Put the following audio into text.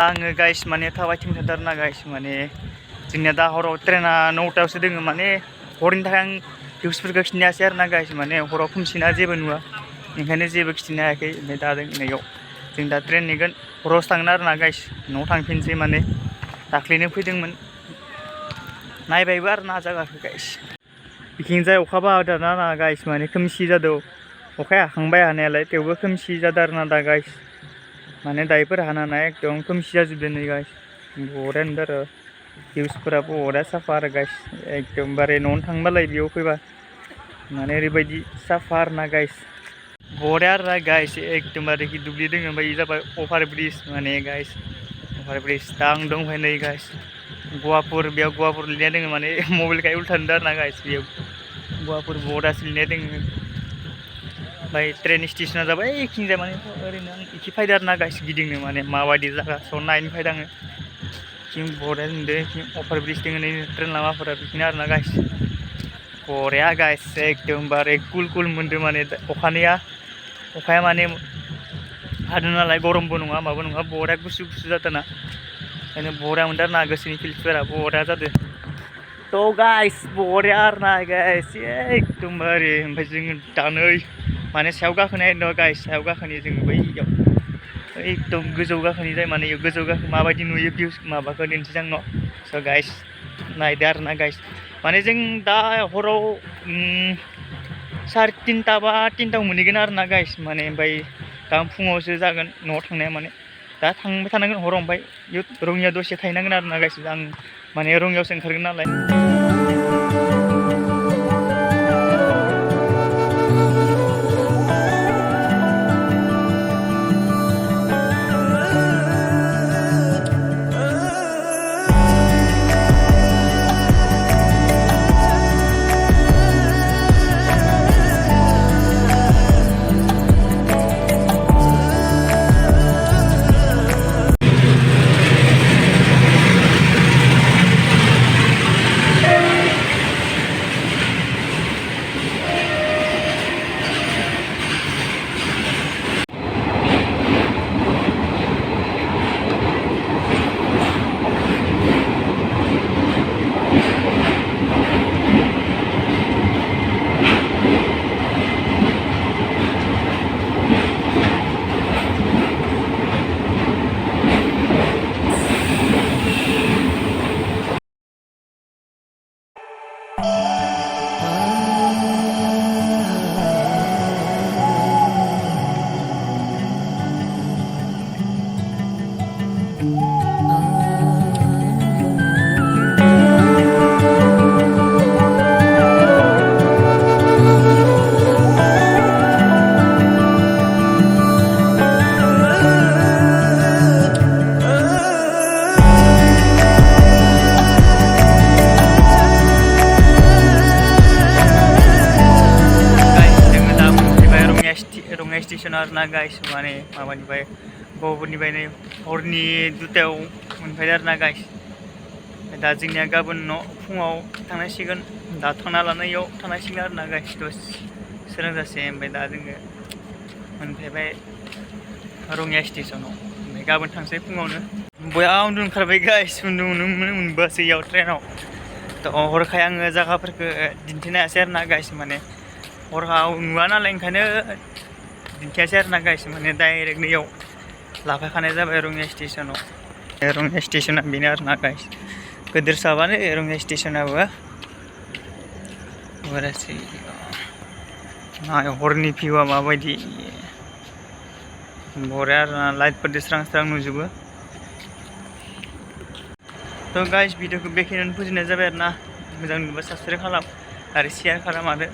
आङो गाइस माने थाबायथिं थादों आरोना गाइस माने जोंनिया दा हराव ट्रेना 9टायावसो दोङो माने हरनि थाखाय आं भिउसफोरखौ खिन्थानो हायासै आरोना गाइस माने हराव खोमसिना जेबो नुवा ओंखायनो जेबो खिन्थानो हायाखै ओमफ्राय दा नैयाव जों दा ट्रेन नेगोन हरावसो थांगोन आरोना गाइस न'आव थांफिनसै माने दाख्लैनो फैदोंमोन नायबायबो आरोना जायगाखौ गाइस बिथिंजाय अखाबो हादों आरोना गाइस माने खोमसि जादों अखाया हाखांबाय हानायालाय थेवबो खोमसि जादों आरोना दा गाइस माने दायोफोर हाना एकदम खोमसि जाजोबदों नै गाइस बरिया नुदों आरो भिउसफोराबो बरिया साफा आरो गाइस एकदमबारे न'आवनो थांबालाय बेयाव फैबा माने ओरैबायदि साफा आरोना गाइस बरिया आरोना गाइस एकदमबारे दुब्लि दङ ओमफ्राय बे जाबाय अभार ब्रिज माने गाइस अभार ब्रिज दा आं दं ओमफ्राय नै गाइस गवापुर बेयाव गवापुर लिरनाय दङ माने मबाइलखाय उल्था नुदों आरोना गाइस बेयाव गवापुर बर्डासो लिरनाय दङ ओमफ्राय ट्रेन स्टेसना जाबाय एखिनिजाय माने ओरैनो आं इखि फैदों आरोना गाइस गिदिंनो माने माबायदि जायगा स' नायनो फैदों आङो बिथिं बरिया नुदों बिथिं अभार ब्रिज दङ नै ट्रेन लामाफोरा बिदिनो आरोना गाइस बरिया गाइस एकदमबारे कुल मोनदों माने अखाया माने हादों नालाय गरमबो नङा माबो नङा बरिया गुसु जादोंना ओंखायनो बरिया मोनदों आरोना गोसोनि फिल्सफोरा बरिया जादों थ' गाइस बरिया आरोना गाइस एकदमबारे ओमफ्राय जोङो दा नै माने सायाव गाखोनाय दं गाइस सायाव गाखोनि जोङो बैयाव एकदम गोजौ गाखोनि जाय माने गोजौ गाखो माबायदि नुयो भिउस माबाखौ दिन्थिसै आं न' स' गाइस नायदो आरोना गाइस माने जों दा हराव 3:30 बा 3टायाव मोनहैगोन आरोना गाइस माने ओमफ्राय गाबोन फुङावसो जागोन न'आव थांनाया माने दा थांबाय थानांगोन हराव ओमफ्राय रङिया दसे थाहैनांगोन आरोना गाइस आं माने रङियावसो ओंखारगोन नालाय रङिया स्टेसन आरोना गाइस माने माबानिफ्राय गहपुरनिफ्रायनो हरनि 2टायाव मोनफैदों आरोना गाइस दा जोंनिया गाबोन फुङाव थांनांसिगोन दा थांना लानायाव थांनांसिगोन आरोना गाइस सोरांजासे ओमफ्राय दा जोङो मोनफैबाय रङिया स्टेसनाव ओमफ्राय गाबोन थांसै फुङावनो बया उन्दुनो ओंखारबाय गाइस उन्दुनो मोनबोआसै इयाव ट्रेनाव थ' हरखाय आङो जायगाफोरखौ दिन्थिनो हायासै आरोना गाइस माने हरखाव नुवा नालाय ओंखायनो दिन्थियासै आरोना गाइस माने डाइरेक्ट नैयाव लाफाखानाय जाबाय रङिया स्टेसनाव रङिया स्टेसना बेनो आरोना गाइस गोदोर साबानो रङिया स्टेसनाबो बरियासै नाय हरनि भिउआ माबायदि बरिया आरोना लाइटफोरजों स्रां नुजोबो थ' गाइस भिडिअखौ बेखिनियावनो फोजोबनाय जाबाय आरोना मोजां नुबा साबसक्राइब खालाम आरो शेयार खालाम आरो